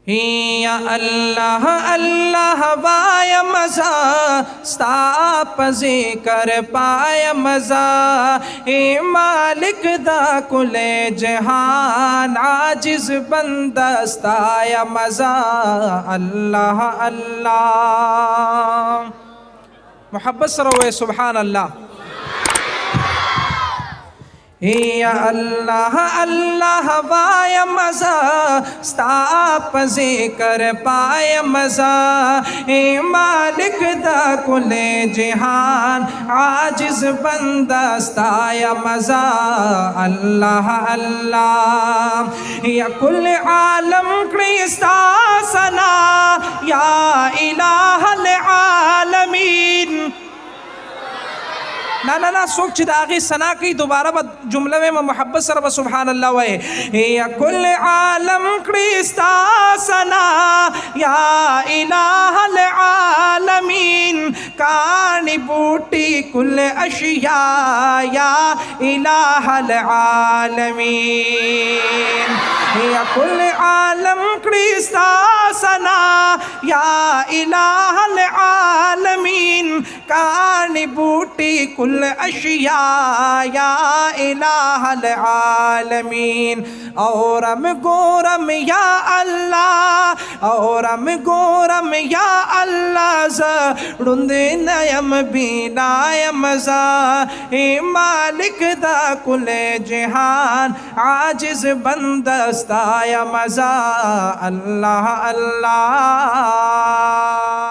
یا اللہ اللہ وای مزا ستا په ذکر پای مزا اے مالک دا کل جہان عاجز بندہ ستا یا مزا اللہ اللہ محبت سروے سبحان اللہ یا اللہ اللہ وای مزا ستا په ذکر پای مزا اے مالک دا کل جہان عاجز بندہ ستا یا مزا اللہ اللہ یا کل عالم کړي ستا ثنا یا الہ العالمین نا سوچ چی دا آغی سنا کی دوبارہ با جملہ میں محبت سر با سبحان اللہ وے یا کل عالم کریستا سنا یا الہ العالمین کانی بوٹی کل اشیاء یا الہ العالمین یا کل عالم کریستا سنا یا الہ العالمین کانی بوٹی کل اشیاء یا الہ العالمین اورم گورم یا اللہ اورم گورم یا اللہ زرند نیم بینایم زا اے مالک دا کل جہان عاجز بندستا یا مزا اللہ اللہ